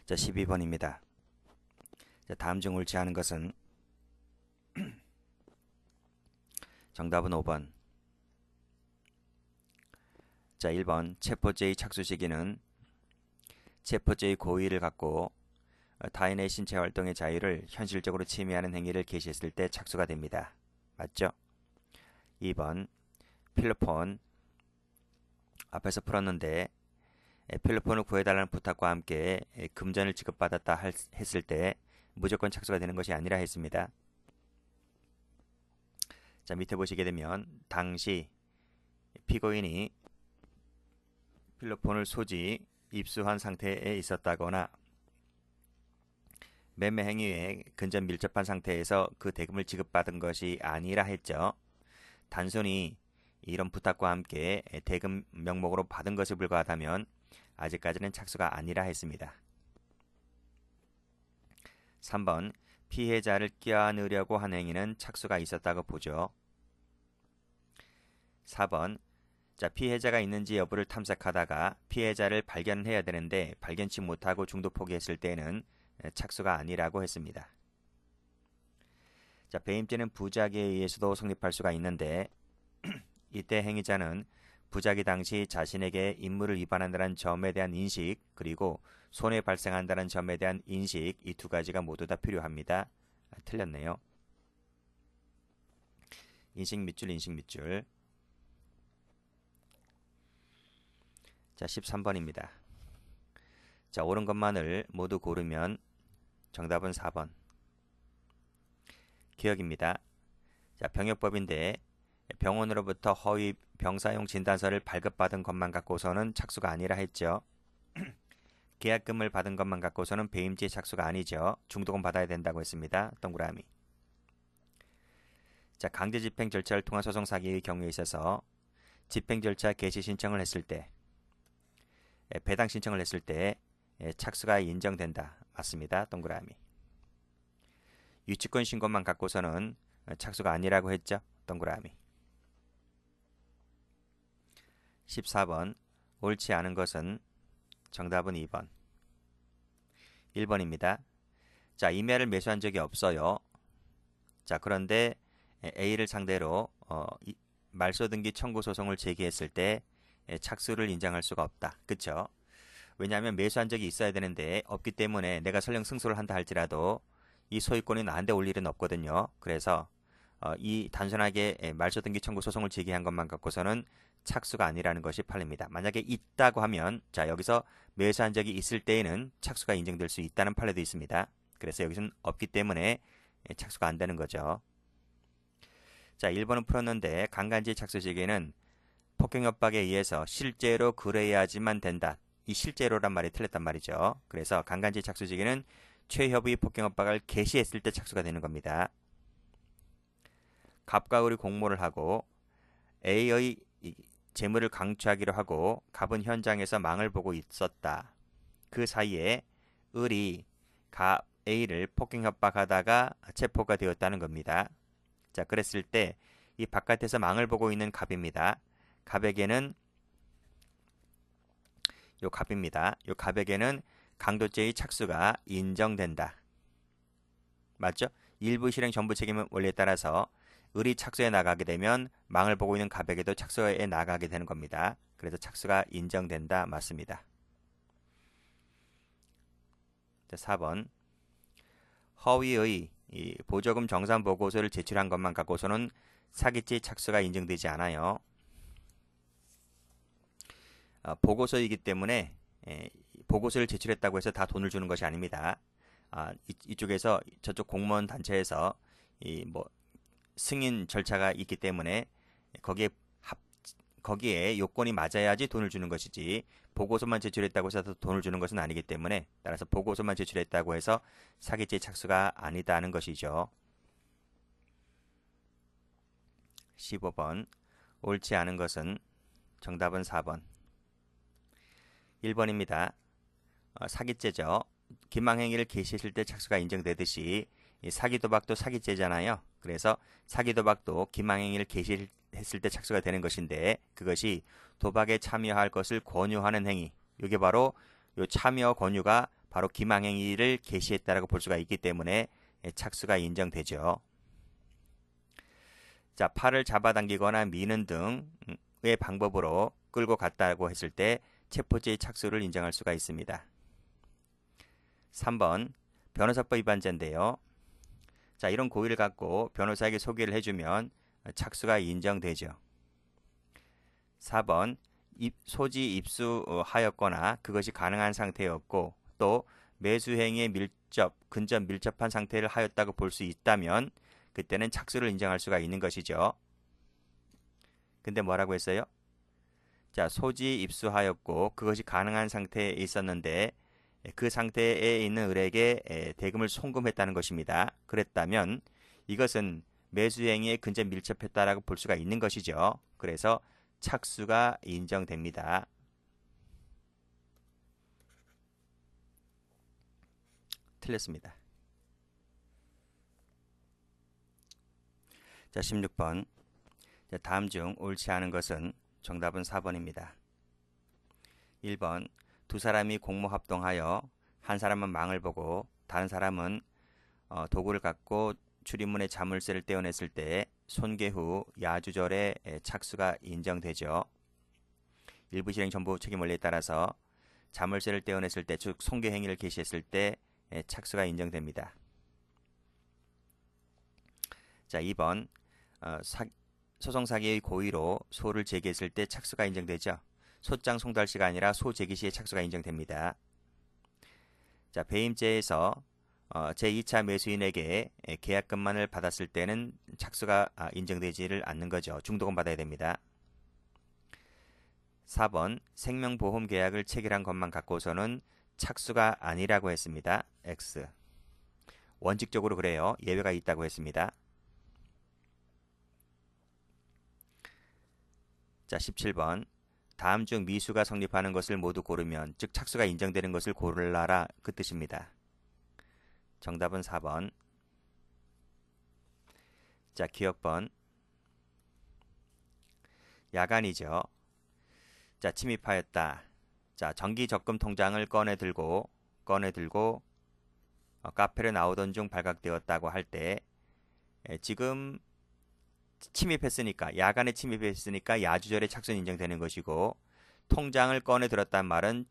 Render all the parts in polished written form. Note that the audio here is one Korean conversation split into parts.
자, 12번입니다. 자, 다음 중 옳지 않은 것은 정답은 5번. 자, 1번 체포제의 착수시기는 체포제의 고의를 갖고 타인의 신체 활동의 자유를 현실적으로 침해하는 행위를 개시했을 때 착수가 됩니다. 맞죠? 2번 필로폰 앞에서 풀었는데 필로폰을 구해달라는 부탁과 함께 금전을 지급받았다 했을 때 무조건 착수가 되는 것이 아니라 했습니다. 자, 밑에 보시게 되면 당시 피고인이 필로폰을 소지 입수한 상태에 있었다거나 매매 행위에 근접 밀접한 상태에서 그 대금을 지급받은 것이 아니라 했죠. 단순히 이런 부탁과 함께 대금 명목으로 받은 것에 불과하다면 아직까지는 착수가 아니라 했습니다. 3번 피해자를 껴안으려고 한 행위는 착수가 있었다고 보죠. 4번 자, 피해자가 있는지 여부를 탐색하다가 피해자를 발견해야 되는데 발견치 못하고 중도 포기했을 때는 착수가 아니라고 했습니다. 자, 배임죄는 부작위에 의해서도 성립할 수가 있는데 이때 행위자는 부작위 당시 자신에게 임무를 위반한다는 점에 대한 인식 그리고 손해 발생한다는 점에 대한 인식 이 두 가지가 모두 다 필요합니다. 틀렸네요. 인식 밑줄. 자, 13번입니다. 자, 옳은 것만을 모두 고르면 정답은 4번. 기억입니다. 자, 병역법인데 병원으로부터 허위 병사용 진단서를 발급받은 것만 갖고서는 착수가 아니라 했죠. 계약금을 받은 것만 갖고서는 배임죄 착수가 아니죠. 중도금 받아야 된다고 했습니다. 동그라미. 자, 강제 집행 절차를 통한 소송 사기의 경우에 있어서 집행 절차 개시 신청을 했을 때 배당 신청을 했을 때 착수가 인정된다. 맞습니다. 동그라미. 유치권 신고만 갖고서는 착수가 아니라고 했죠. 동그라미. 14번 옳지 않은 것은 정답은 2번. 1번입니다. 자, 임야를 매수한 적이 없어요. 자, 그런데 A를 상대로 말소 등기 청구 소송을 제기했을 때 착수를 인정할 수가 없다. 그쵸? 왜냐하면 매수한 적이 있어야 되는데 없기 때문에 내가 설령 승소를 한다 할지라도 이 소유권이 나한테 올 일은 없거든요. 그래서 이 단순하게 말소 등기 청구 소송을 제기한 것만 갖고서는 착수가 아니라는 것이 판례입니다. 만약에 있다고 하면 자, 여기서 매수한 적이 있을 때에는 착수가 인정될 수 있다는 판례도 있습니다. 그래서 여기서는 없기 때문에 착수가 안 되는 거죠. 자, 1번은 풀었는데 강간지 착수 시기에는 폭행 협박에 의해서 실제로 그래야지만 된다. 이 실제로란 말이 틀렸단 말이죠. 그래서 강간지 착수 시기는 최협의 폭행 협박을 개시했을 때 착수가 되는 겁니다. 갑과 을이 공모를 하고 A의 재물을 강취하기로 하고 갑은 현장에서 망을 보고 있었다. 그 사이에 을이 갑 A를 폭행 협박하다가 체포가 되었다는 겁니다. 자, 그랬을 때 이 바깥에서 망을 보고 있는 갑입니다. 갑에게는 요 갑에게는 강도죄의 착수가 인정된다. 맞죠? 일부 실행 전부 책임은 원리에 따라서 을이 착수해 나가게 되면 망을 보고 있는 갑에게도 착수해 나가게 되는 겁니다. 그래서 착수가 인정된다. 맞습니다. 자, 4번 허위의 이 보조금 정산 보고서를 제출한 것만 갖고서는 사기죄 착수가 인정되지 않아요. 보고서이기 때문에 보고서를 제출했다고 해서 다 돈을 주는 것이 아닙니다. 이쪽에서 저쪽 공무원 단체에서 승인 절차가 있기 때문에 거기에 요건이 맞아야지 돈을 주는 것이지 보고서만 제출했다고 해서 돈을 주는 것은 아니기 때문에 따라서 보고서만 제출했다고 해서 사기죄 착수가 아니다는 것이죠. 15번 옳지 않은 것은 정답은 4번. 1번입니다. 사기죄죠. 기망행위를 개시했을 때 착수가 인정되듯이 사기도박도 사기죄잖아요. 그래서 사기도박도 기망행위를 개시했을 때 착수가 되는 것인데 그것이 도박에 참여할 것을 권유하는 행위. 이게 바로 요 참여 권유가 바로 기망행위를 개시했다라고 볼 수가 있기 때문에 착수가 인정되죠. 자, 팔을 잡아당기거나 미는 등의 방법으로 끌고 갔다고 했을 때 체포죄의 착수를 인정할 수가 있습니다. 3번 변호사법 위반죄인데요. 자, 이런 고의를 갖고 변호사에게 소개를 해주면 착수가 인정되죠. 4번 소지 입수하였거나 그것이 가능한 상태였고 또 매수행위에 근접 밀접한 상태를 하였다고 볼 수 있다면 그때는 착수를 인정할 수가 있는 것이죠. 근데 뭐라고 했어요? 자, 소지 입수하였고 그것이 가능한 상태에 있었는데 그 상태에 있는 을에게 대금을 송금했다는 것입니다. 그랬다면 이것은 매수행위에 근접 밀접했다라고 볼 수가 있는 것이죠. 그래서 착수가 인정됩니다. 틀렸습니다. 자, 16번. 자, 다음 중 옳지 않은 것은 정답은 4번입니다. 1번 두 사람이 공모합동하여 한 사람은 망을 보고 다른 사람은 도구를 갖고 출입문에 자물쇠를 떼어냈을 때 손괴 후 야주절에 착수가 인정되죠. 일부 실행 전부 책임 원리에 따라서 자물쇠를 떼어냈을 때, 즉 손괴 행위를 개시했을 때 착수가 인정됩니다. 자, 2번 소송 사기의 고의로 소를 제기했을 때 착수가 인정되죠. 소장 송달 시가 아니라 소 제기 시에 착수가 인정됩니다. 자, 배임죄에서 제2차 매수인에게 계약금만을 받았을 때는 착수가 인정되지를 않는 거죠. 중도금 받아야 됩니다. 4번 생명보험 계약을 체결한 것만 갖고서는 착수가 아니라고 했습니다. X. 원칙적으로 그래요. 예외가 있다고 했습니다. 자, 17번 다음 중 미수가 성립하는 것을 모두 고르면, 즉 착수가 인정되는 것을 고르라라, 그 뜻입니다. 정답은 4번. 자, 기억번. 야간이죠. 자, 침입하였다. 자, 정기 적금 통장을 꺼내 들고 카페를 나오던 중 발각되었다고 할 때 지금 침입했으니까, 야간에 침입했으니까 야주절에 착수는 인정되는 것이고, 통장을 꺼내 들었단 말은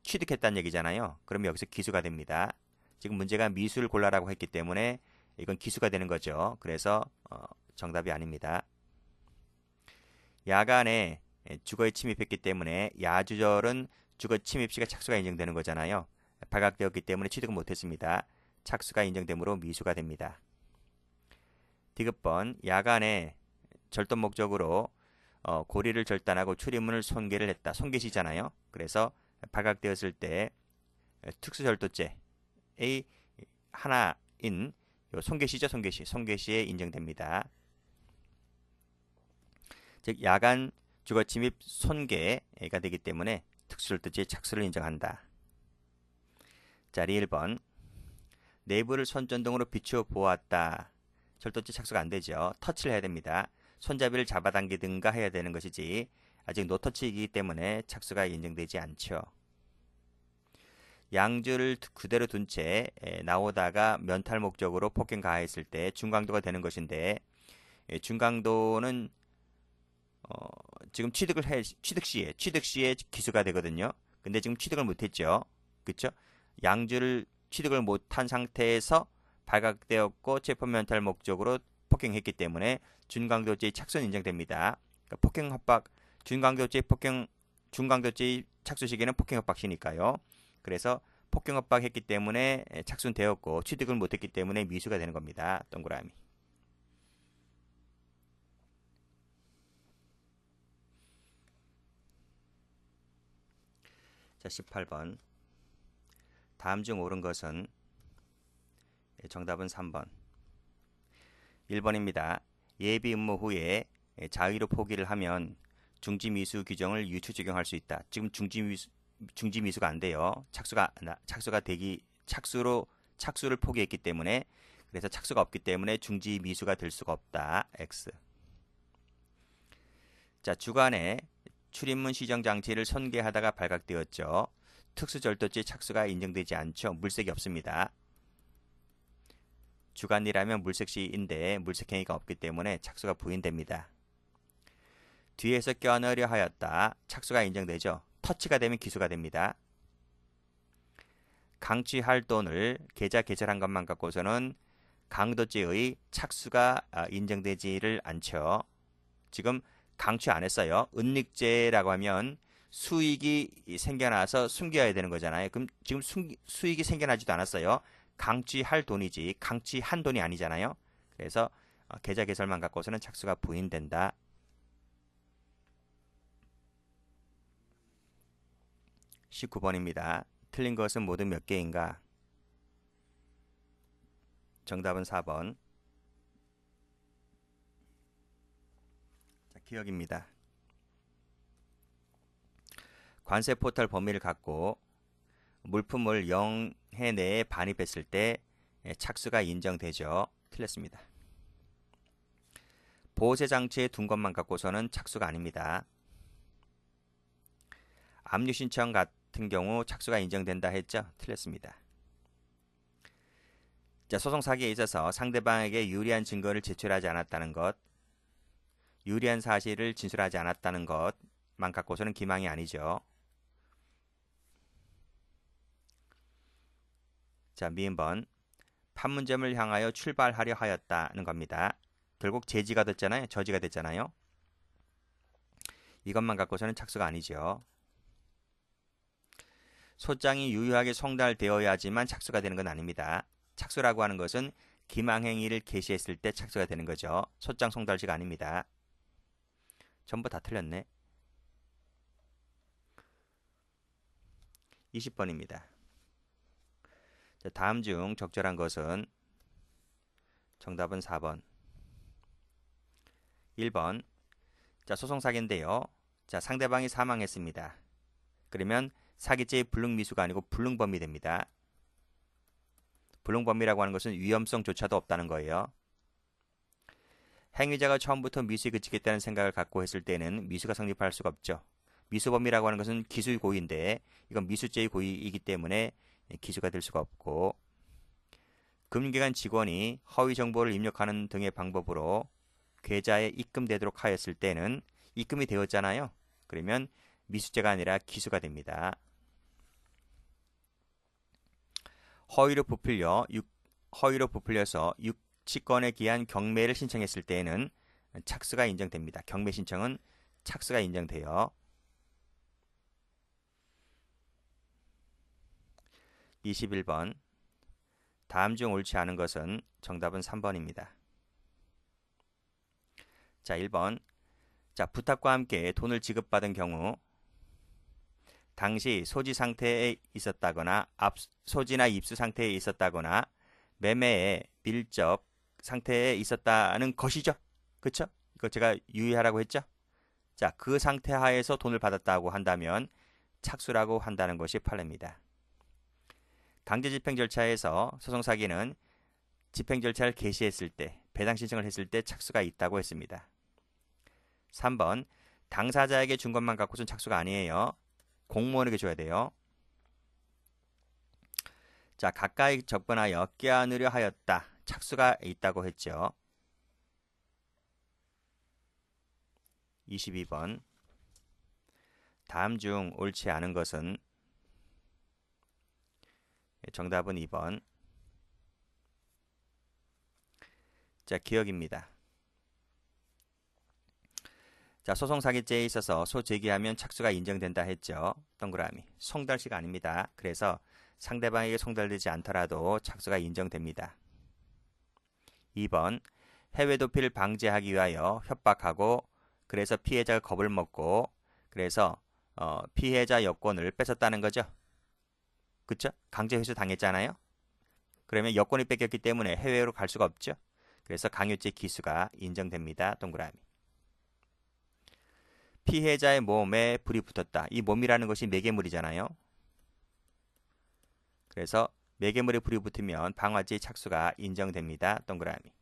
취득했다는 얘기잖아요. 그러면 여기서 기수가 됩니다. 지금 문제가 미수를 골라라고 했기 때문에 이건 기수가 되는 거죠. 그래서 정답이 아닙니다. 야간에 주거에 침입했기 때문에 야주절은 주거 침입 시가 착수가 인정되는 거잖아요. 발각되었기 때문에 취득은 못했습니다. 착수가 인정되므로 미수가 됩니다. 디귿번 야간에 절도 목적으로 고리를 절단하고 출입문을 손괴를 했다. 손괴시잖아요. 그래서 발각되었을 때 특수절도죄의 하나인 손괴시죠. 손괴시에 인정됩니다. 즉 야간 주거침입 손괴가 되기 때문에 특수절도죄의 착수를 인정한다. 자리 1번 내부를 손전등으로 비추어 보았다. 절도죄 착수가 안 되죠. 터치를 해야 됩니다. 손잡이를 잡아당기든가 해야 되는 것이지 아직 노터치이기 때문에 착수가 인정되지 않죠. 양주를 그대로 둔 채 나오다가 면탈 목적으로 폭행 가했을 때 중강도가 되는 것인데, 중강도는 지금 취득 시에 기수가 되거든요. 근데 지금 취득을 못했죠. 그렇죠? 양주를 취득을 못한 상태에서 발각되었고 체포 면탈 목적으로 폭행했기 때문에 준강도죄의 착수는 인정됩니다. 그러니까 폭행 협박, 중강도죄의 착수 시기는 폭행 협박 시니까요. 그래서 폭행 협박했기 때문에 착수는 되었고 취득을 못했기 때문에 미수가 되는 겁니다. 동그라미. 자, 18번. 다음 중 옳은 것은, 정답은 3번. 1번입니다. 예비 의무 후에 자의로 포기를 하면 중지미수 규정을 유추 적용할 수 있다. 지금 중지미수가 안 돼요. 착수를 포기했기 때문에, 그래서 착수가 없기 때문에 중지미수가 될 수가 없다. X. 자, 주간에 출입문 시정 장치를 손괴하다가 발각되었죠. 특수절도죄 착수가 인정되지 않죠. 물색이 없습니다. 주간이라면 물색시인데 물색행위가 없기 때문에 착수가 부인됩니다. 뒤에서 껴넣으려 하였다. 착수가 인정되죠. 터치가 되면 기수가 됩니다. 강취할 돈을 계좌 개설한 것만 갖고서는 강도죄의 착수가 인정되지를 않죠. 지금 강취 안 했어요. 은닉죄라고 하면 수익이 생겨나서 숨겨야 되는 거잖아요. 그럼 지금 수익이 생겨나지도 않았어요. 강취할 돈이지 강취한 돈이 아니잖아요. 그래서 계좌 개설만 갖고서는 착수가 부인된다. 19번입니다. 틀린 것은 모두 몇 개인가? 정답은 4번. 자, 기억입니다. 관세 포털 범위를 갖고 물품을 0회 내에 반입했을 때 착수가 인정되죠. 틀렸습니다. 보호세 장치에 둔 것만 갖고서는 착수가 아닙니다. 압류 신청 같은 경우 착수가 인정된다 했죠. 틀렸습니다. 자, 소송 사기에 있어서 상대방에게 유리한 증거를 제출하지 않았다는 것, 유리한 사실을 진술하지 않았다는 것만 갖고서는 기망이 아니죠. 자, 미음번 판문점을 향하여 출발하려 하였다는 겁니다. 결국 제지가 됐잖아요. 저지가 됐잖아요. 이것만 갖고서는 착수가 아니죠. 소장이 유효하게 송달되어야지만 착수가 되는 건 아닙니다. 착수라고 하는 것은 기망행위를 개시했을 때 착수가 되는 거죠. 소장 송달시가 아닙니다. 전부 다 틀렸네. 20번입니다. 자, 다음 중 적절한 것은 정답은 4번. 1번. 자, 소송 사기인데요. 자, 상대방이 사망했습니다. 그러면 사기죄의 불능미수가 아니고 불능범이 됩니다. 불능범이라고 하는 것은 위험성조차도 없다는 거예요. 행위자가 처음부터 미수에 그치겠다는 생각을 갖고 했을 때는 미수가 성립할 수가 없죠. 미수범이라고 하는 것은 기수의 고의인데 이건 미수죄의 고의이기 때문에 기수가 될 수가 없고, 금융기관 직원이 허위 정보를 입력하는 등의 방법으로 계좌에 입금되도록 하였을 때는 입금이 되었잖아요. 그러면 미수죄가 아니라 기수가 됩니다. 허위로 부풀려서 유치권에 기한 경매를 신청했을 때에는 착수가 인정됩니다. 경매 신청은 착수가 인정돼요. 21번. 다음 중 옳지 않은 것은 정답은 3번입니다. 자, 1번. 자, 부탁과 함께 돈을 지급받은 경우 당시 소지 상태에 있었다거나 소지나 입수 상태에 있었다거나 매매의 밀접 상태에 있었다는 것이죠. 그렇죠? 이거 제가 유의하라고 했죠? 자, 그 상태 하에서 돈을 받았다고 한다면 착수라고 한다는 것이 판례입니다. 강제집행 절차에서 소송사기는 집행 절차를 개시했을 때, 배당 신청을 했을 때 착수가 있다고 했습니다. 3번. 당사자에게 준 것만 갖고선 착수가 아니에요. 공무원에게 줘야 돼요. 자, 가까이 접근하여 껴안으려 하였다. 착수가 있다고 했죠. 22번. 다음 중 옳지 않은 것은 정답은 2번. 자, 기억입니다. 자, 소송사기죄에 있어서 소제기하면 착수가 인정된다 했죠. 동그라미. 송달시가 아닙니다. 그래서 상대방에게 송달되지 않더라도 착수가 인정됩니다. 2번. 해외 도피를 방지하기 위하여 협박하고 그래서 피해자가 겁을 먹고 그래서 피해자 여권을 뺏었다는 거죠. 그쵸? 강제 회수 당했잖아요. 그러면 여권이 뺏겼기 때문에 해외로 갈 수가 없죠. 그래서 강요죄 기수가 인정됩니다. 동그라미. 피해자의 몸에 불이 붙었다. 이 몸이라는 것이 매개물이잖아요. 그래서 매개물에 불이 붙으면 방화죄의 착수가 인정됩니다. 동그라미.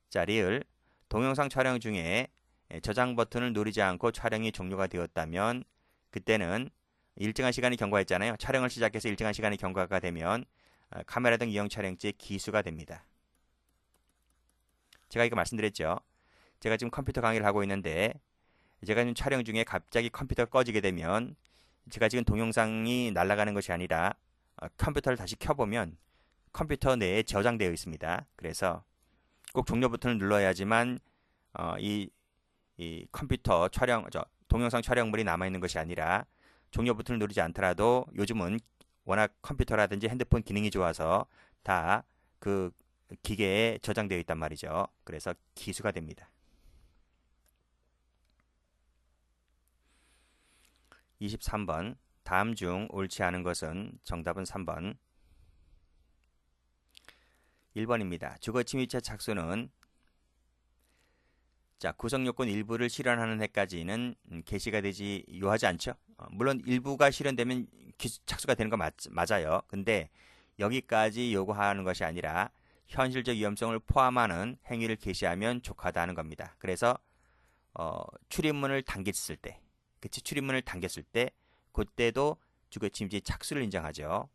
자, 리을. 동영상 촬영 중에 저장 버튼을 누르지 않고 촬영이 종료가 되었다면 그때는 일정한 시간이 경과했잖아요. 촬영을 시작해서 일정한 시간이 경과가 되면 카메라 등 이용 촬영지에 기수가 됩니다. 제가 이거 말씀드렸죠. 제가 지금 컴퓨터 강의를 하고 있는데 제가 지금 촬영 중에 갑자기 컴퓨터가 꺼지게 되면 제가 지금 동영상이 날아가는 것이 아니라 컴퓨터를 다시 켜보면 컴퓨터 내에 저장되어 있습니다. 그래서 꼭 종료 버튼을 눌러야지만 이 컴퓨터 촬영, 동영상 촬영물이 남아있는 것이 아니라 종료 버튼을 누르지 않더라도 요즘은 워낙 컴퓨터라든지 핸드폰 기능이 좋아서 다 그 기계에 저장되어 있단 말이죠. 그래서 기수가 됩니다. 23번. 다음 중 옳지 않은 것은 정답은 3번. 1번입니다. 주거 침입자 착수는 구성 요건 일부를 실현하는 해까지는 개시가 되지 요하지 않죠. 물론 일부가 실현되면 착수가 되는 거 맞아요. 근데 여기까지 요구하는 것이 아니라 현실적 위험성을 포함하는 행위를 개시하면 족하다는 겁니다. 그래서 출입문을 당겼을 때, 출입문을 당겼을 때 그때도 주거 침입자의 착수를 인정하죠.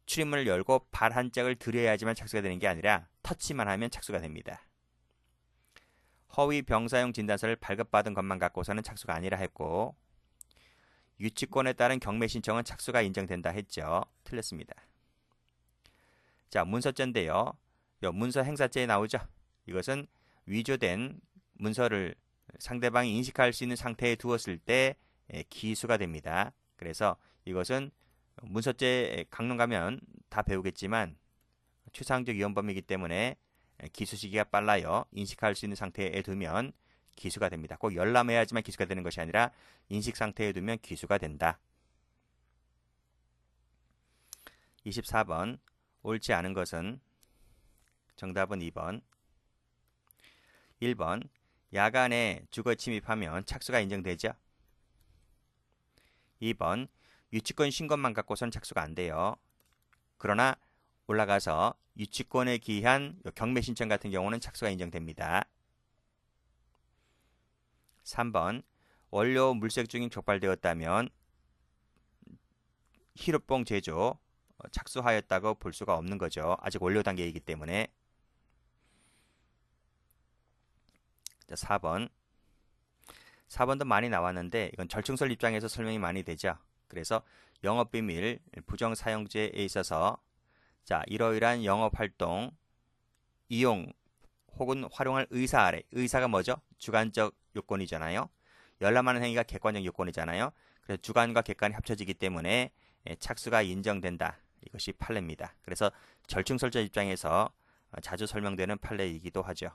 출입문을 열고 발 한 짝을 들여야지만 착수가 되는 게 아니라 터치만 하면 착수가 됩니다. 허위 병사용 진단서를 발급받은 것만 갖고서는 착수가 아니라 했고 유치권에 따른 경매 신청은 착수가 인정된다 했죠. 틀렸습니다. 자, 문서죄인데요. 문서 행사죄에 나오죠. 이것은 위조된 문서를 상대방이 인식할 수 있는 상태에 두었을 때 기수가 됩니다. 그래서 이것은 문서죄 강론 가면 다 배우겠지만 추상적 위헌범이기 때문에 기수 시기가 빨라요. 인식할 수 있는 상태에 두면 기수가 됩니다. 꼭 열람해야지만 기수가 되는 것이 아니라 인식 상태에 두면 기수가 된다. 24번. 옳지 않은 것은 정답은 2번. 1번. 야간에 주거 침입하면 착수가 인정되죠. 2번. 유치권 신고만 갖고서는 착수가 안 돼요. 그러나 올라가서 유치권에 기한 경매 신청 같은 경우는 착수가 인정됩니다. 3번. 원료 물색 중인 촉발되었다면 히로뽕 제조 착수하였다고 볼 수가 없는 거죠. 아직 원료 단계이기 때문에. 자, 4번. 4번도 많이 나왔는데 이건 절충설 입장에서 설명이 많이 되죠. 그래서 영업비밀 부정사용죄에 있어서 이러이러한 영업활동 이용 혹은 활용할 의사 아래, 의사가 뭐죠? 주관적 요건이잖아요. 열람하는 행위가 객관적 요건이잖아요. 그래서 주관과 객관이 합쳐지기 때문에 착수가 인정된다. 이것이 판례입니다. 그래서 절충설자 입장에서 자주 설명되는 판례이기도 하죠.